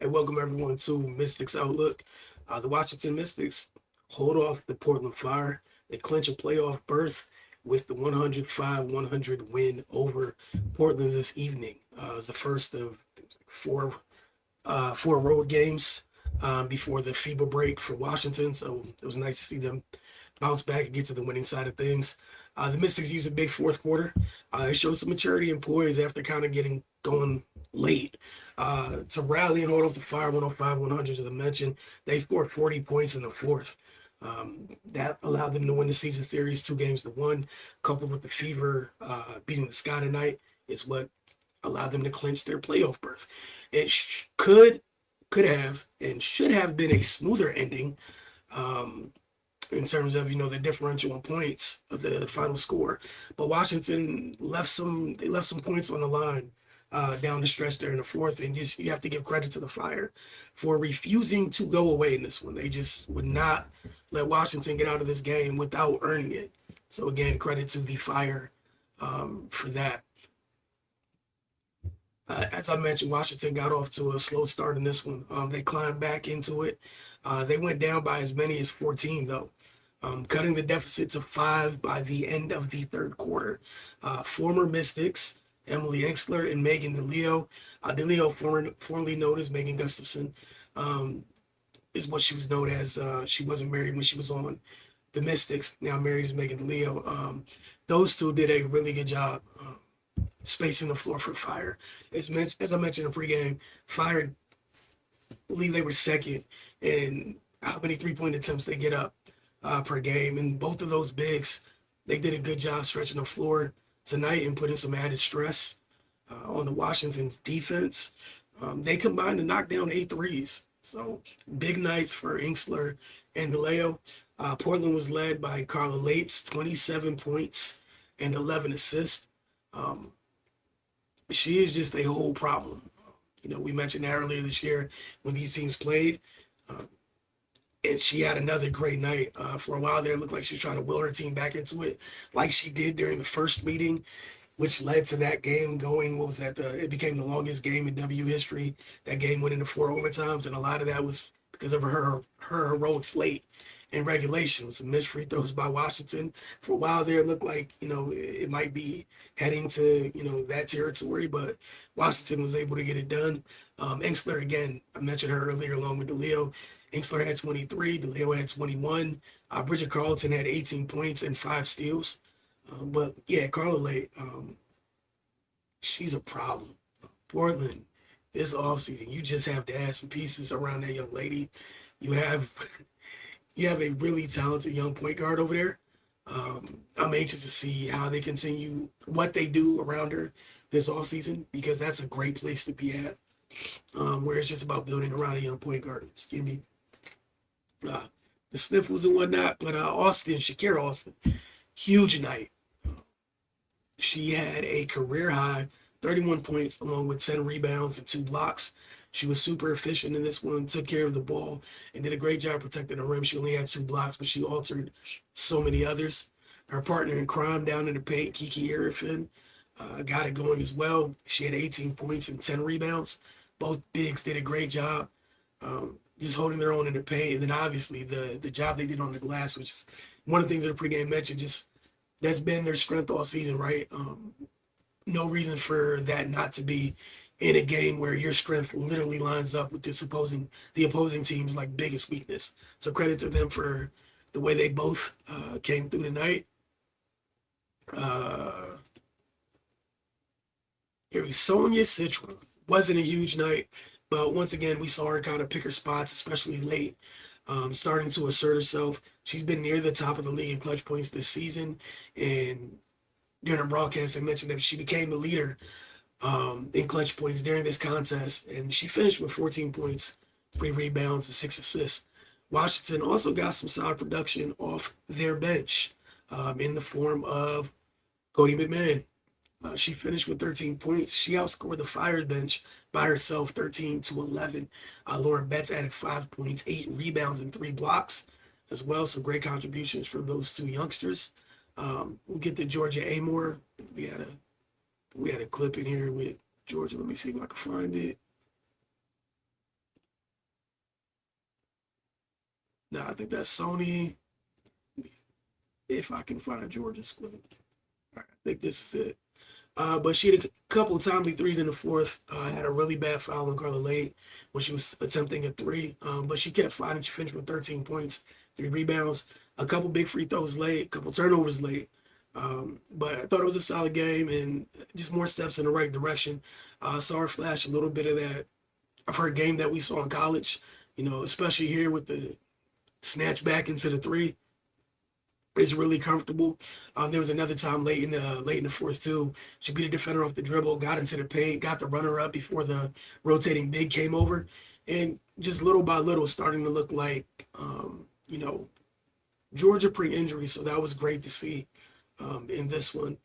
And welcome everyone to Mystics Outlook. The Washington Mystics hold off the Portland Fire. They clinch a playoff berth with the 105-100 win over Portland this evening. It's the first of four four road games before the FIBA break for Washington. So it was nice to see them bounce back and get to the winning side of things. The Mystics used a big fourth quarter. It showed some maturity and poise after kind of getting going late to rally and hold off the Fire 105-100, as I mentioned. They scored 40 points in the fourth. That allowed them to win the season series 2-1, coupled with the Fever beating the Sky tonight, is what allowed them to clinch their playoff berth. It could have and should have been a smoother ending. In terms of the differential in points of the final score. But Washington left some points on the line down the stretch there in the fourth, and just you have to give credit to the Fire for refusing to go away in this one. They just would not let Washington get out of this game without earning it. So again, credit to the Fire for that. As I mentioned, Washington got off to a slow start in this one. They climbed back into it. They went down by as many as 14, though, cutting the deficit to 5 by the end of the third quarter. Former Mystics, Emily Exler and Megan DeLeo. DeLeo, formerly known as Megan Gustafson, is what she was known as. She wasn't married when she was on the Mystics, now married as Megan DeLeo. Those two did a really good job spacing the floor for Fire. As I mentioned in pregame, Fire, I believe they were second in how many three-point attempts they get up per game. And both of those bigs, they did a good job stretching the floor tonight and putting some added stress on the Washington's defense. They combined to knock down 8 threes. So big nights for Inksler and DeLeo. Portland was led by Carla Lates, 27 points and 11 assists. She is just a whole problem. We mentioned that earlier this year when these teams played. And she had another great night. For a while there, it looked like she was trying to will her team back into it, like she did during the first meeting, which led to that game going. What was that? It became the longest game in W history. That game went into 4 overtimes, and a lot of that was because of her heroics late in regulation. It was some missed free throws by Washington. For a while there, it looked like it might be heading to that territory, but Washington was able to get it done. Enxler, again, I mentioned her earlier along with DeLeo. Enxler had 23, DeLeo had 21. Bridget Carlton had 18 points and 5 steals. But yeah, Carla Lake, she's a problem. Portland, this offseason, you just have to add some pieces around that young lady. You have you have a really talented young point guard over there. I'm anxious to see how they continue what they do around her this offseason, because that's a great place to be at, where it's just about building around a young point guard. Excuse me. Uh, the sniffles and whatnot, but Shakira Austin, huge night. She had a career high 31 points along with 10 rebounds and 2 blocks. She was super efficient in this one, took care of the ball, and did a great job protecting the rim. She only had 2 blocks, but she altered so many others. Her partner in crime down in the paint, Kiki Arifin, got it going as well. She had 18 points and 10 rebounds. Both bigs did a great job just holding their own in the paint. And then obviously the job they did on the glass, which is one of the things that the pregame mentioned, just that's been their strength all season, right? No reason for that not to be in a game where your strength literally lines up with the opposing team's like biggest weakness. So credit to them for the way they both came through tonight. Uh, Here was Sonia Citron. Wasn't a huge night, but once again we saw her kind of pick her spots, especially late. Starting to assert herself. She's been near the top of the league in clutch points this season, and during the broadcast, they mentioned that she became the leader in clutch points during this contest, and she finished with 14 points, 3 rebounds, and 6 assists. Washington also got some solid production off their bench in the form of Cody McMahon. She finished with 13 points. She outscored the Fire bench by herself, 13-11. Lauren Betts added 5 points, 8 rebounds, and 3 blocks as well. So great contributions from those 2 youngsters. We'll get to Georgia Amore. We had a clip in here with Georgia. Let me see if I can find it. No, I think that's Sony. If I can find Georgia's clip. All right, I think this is it. But she had a couple of timely threes in the fourth. Had a really bad foul on Carla late when she was attempting a three. But she kept fighting. She finished with 13 points, 3 rebounds, a couple big free throws late, a couple turnovers late. But I thought it was a solid game and just more steps in the right direction. Saw her flash a little bit of that of her game that we saw in college. Especially here with the snatch back into the three is really comfortable. There was another time late in the fourth too. She beat a defender off the dribble, got into the paint, got the runner up before the rotating big came over, and just little by little starting to look like you know Georgia pre-injury. So that was great to see in this one.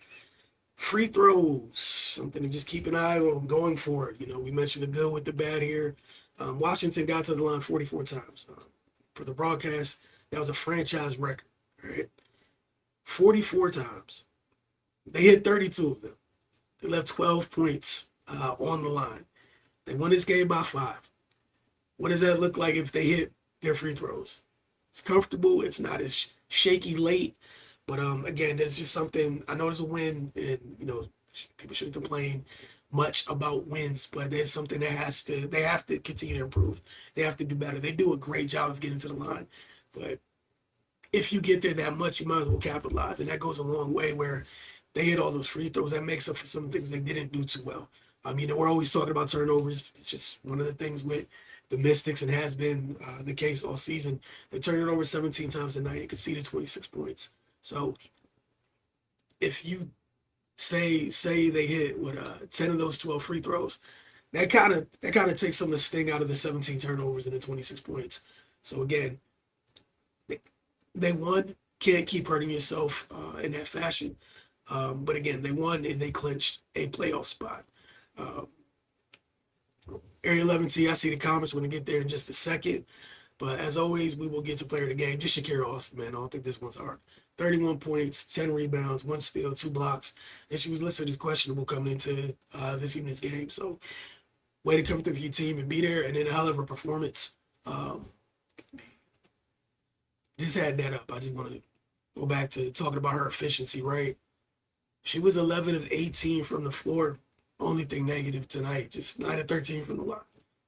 Free throws, something to just keep an eye on going forward. We mentioned the good with the bad here. Washington got to the line 44 times. For the broadcast, that was a franchise record, right? 44 times. They hit 32 of them. They left 12 points on the line. They won this game by 5. What does that look like if they hit their free throws? It's comfortable. It's not as shaky late. But again, there's just something. I know there's a win, and people shouldn't complain much about wins, but there's something they have to continue to improve. They have to do better. They do a great job of getting to the line, but if you get there that much, you might as well capitalize, and that goes a long way. Where they hit all those free throws, that makes up for some things they didn't do too well. We're always talking about turnovers. It's just one of the things with the Mystics, and has been the case all season. They turned it over 17 times a night and conceded 26 points. So if you say they hit with 10 of those 12 free throws, that kind of takes some of the sting out of the 17 turnovers and the 26 points. So again, they won. Can't keep hurting yourself in that fashion. But again, they won and they clinched a playoff spot. Uh, Area 11T, I see the comments when I get there in just a second. But as always, we will get to player of the game. Just Shakira Austin, man. I don't think this one's hard. 31 points, 10 rebounds, 1 steal, 2 blocks. And she was listed as questionable coming into this evening's game. So way to come through for your team and be there. And then a hell of a performance. Just had that up. I just want to go back to talking about her efficiency, right? She was 11 of 18 from the floor. Only thing negative tonight, just 9 of 13 from the line.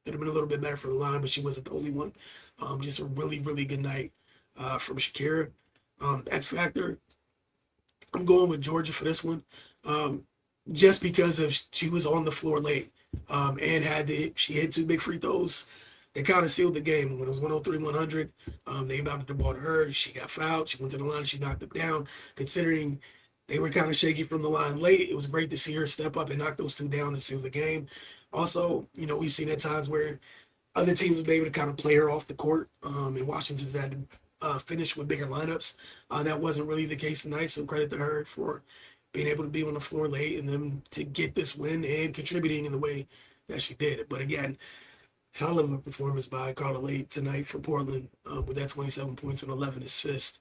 Could have been a little bit better from the line, but she wasn't the only one. Just a really, really good night from Shakira. Xfactor, I'm going with Georgia for this one, just because of she was on the floor late and she hit 2 big free throws. They kind of sealed the game. When it was 103-100, they inbounded the ball to her. She got fouled. She went to the line. She knocked it down. Considering they were kind of shaky from the line late, it was great to see her step up and knock those 2 down and seal the game. Also, we've seen at times where other teams have been able to kind of play her off the court, and Washington's had to finish with bigger lineups. That wasn't really the case tonight, so credit to her for being able to be on the floor late and then to get this win and contributing in the way that she did. But again, hell of a performance by Carla Late tonight for Portland with that 27 points and 11 assists.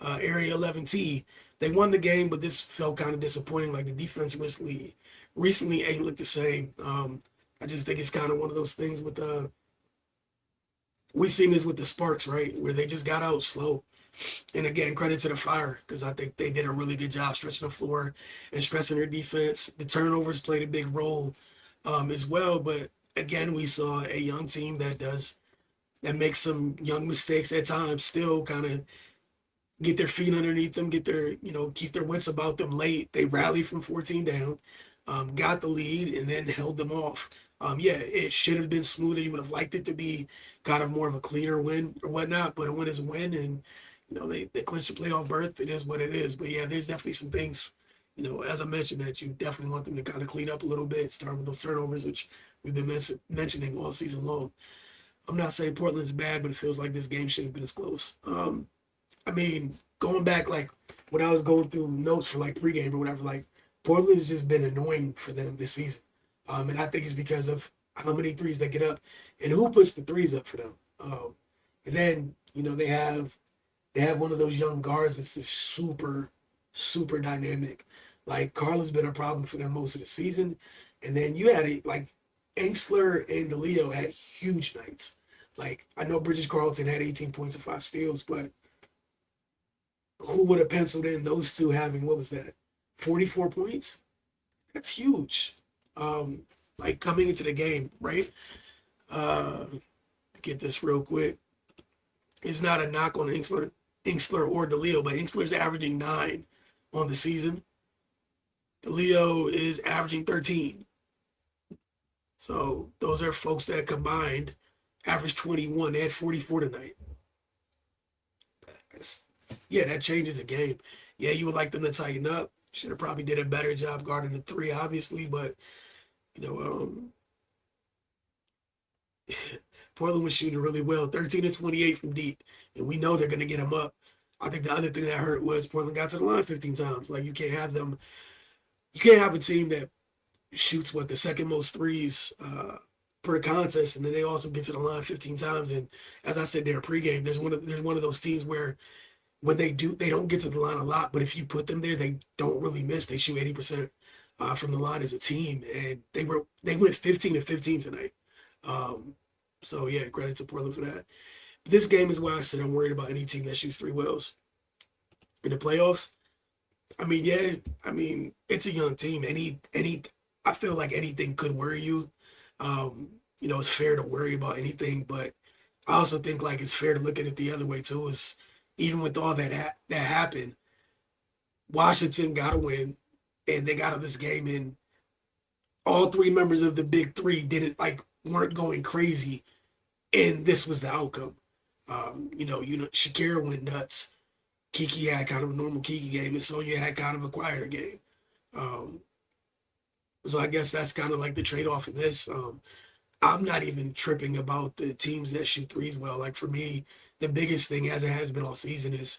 Area 11T, they won the game, but this felt kind of disappointing. Like the defense recently ain't looked the same. I just think it's kind of one of those things with we've seen this with the Sparks, right, where they just got out slow. And again, credit to the Fire, because I think they did a really good job stretching the floor and stressing their defense. The turnovers played a big role as well, but again, we saw a young team that makes some young mistakes at times, still kind of get their feet underneath them, keep their wits about them late. They rallied from 14 down, got the lead, and then held them off. Yeah, it should have been smoother. You would have liked it to be kind of more of a cleaner win or whatnot, but a win is a win, and they clinched the playoff berth. It is what it is. But yeah, there's definitely some things, as I mentioned, that you definitely want them to kind of clean up a little bit, start with those turnovers, which we've been mentioning all season long. I'm not saying Portland's bad, but it feels like this game should have been as close. Going back, like, when I was going through notes for, like, pregame or whatever, like, Portland's just been annoying for them this season. And I think it's because of how many threes they get up and who puts the threes up for them. And then, they have one of those young guards that's just super, super dynamic. Like, Carla's been a problem for them most of the season. And then you had like Engstler and DeLeo had huge nights. Like, I know British Carlton had 18 points and 5 steals, but who would have penciled in those two having, what was that, 44 points? That's huge. Um, like coming into the game, right? Uh, get this real quick. It's not a knock on Inksler or DeLeo, but Inksler's averaging 9 on the season. DeLeo is averaging 13. So those are folks that combined average 21. They had 44 tonight. Yeah, that changes the game. Yeah, you would like them to tighten up. Should have probably did a better job guarding the three, obviously, but you know, Portland was shooting really well, 13 to 28 from deep, and we know they're going to get them up. I think the other thing that hurt was Portland got to the line 15 times. Like, you can't have them. You can't have a team that shoots the second most threes per contest, and then they also get to the line 15 times. And as I said there pregame, there's one of those teams where when they do, they don't get to the line a lot, but if you put them there, they don't really miss. They shoot 80% from the line as a team, and they went 15 to 15 tonight. So yeah, credit to Portland for that. This game is why I said I'm worried about any team that shoots three wells in the playoffs. I mean, yeah, I mean it's a young team. I feel like anything could worry you. It's fair to worry about anything, but I also think like it's fair to look at it the other way too. Is even with all that happened, Washington got to win, and they got to this game, and all three members of the big three didn't weren't going crazy, and this was the outcome. Shakira went nuts. Kiki had kind of a normal Kiki game, and Sonya had kind of a quieter game. Um, so I guess that's kind of like the trade-off in this. I'm not even tripping about the teams that shoot threes well. Like, for me, the biggest thing, as it has been all season, is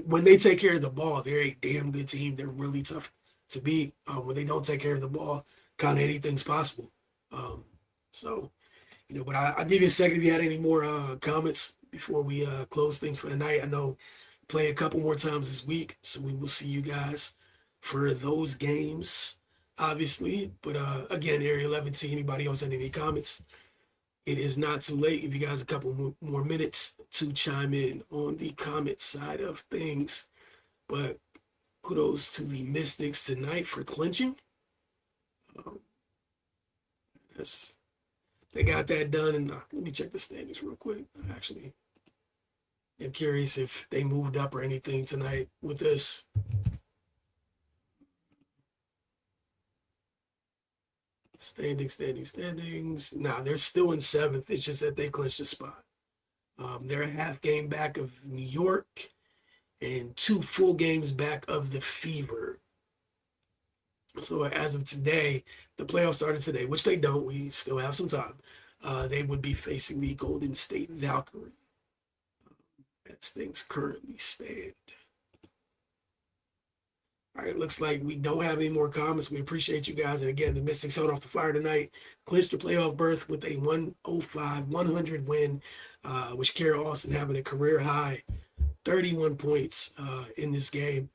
when they take care of the ball, they're a damn good team. They're really tough to beat. When they don't take care of the ball, kind of anything's possible. So, but I'll give you a second if you had any more comments before we close things for the night. I know play a couple more times this week, so we will see you guys for those games, obviously. But again, Area 11, see anybody else had any comments. It is not too late. Give you guys a couple more minutes to chime in on the comment side of things. But kudos to the Mystics tonight for clinching. They got that done. And let me check the standings real quick. Actually, I'm curious if they moved up or anything tonight with this. Standings. Nah, they're still in 7th. It's just that they clinched a spot. They're a half game back of New York and 2 full games back of the Fever. So as of today, the playoffs started today, which they don't. We still have some time. They would be facing the Golden State Valkyrie as things currently stand. All right, looks like we don't have any more comments. We appreciate you guys. And again, the Mystics held off the fire tonight, clinched a playoff berth with a 105-100 win, which Kara Austin having a career high 31 points in this game.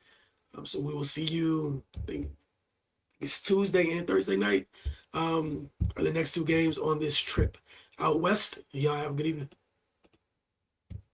So we will see you, I think it's Tuesday and Thursday night, are the next 2 games on this trip out west. Y'all have a good evening.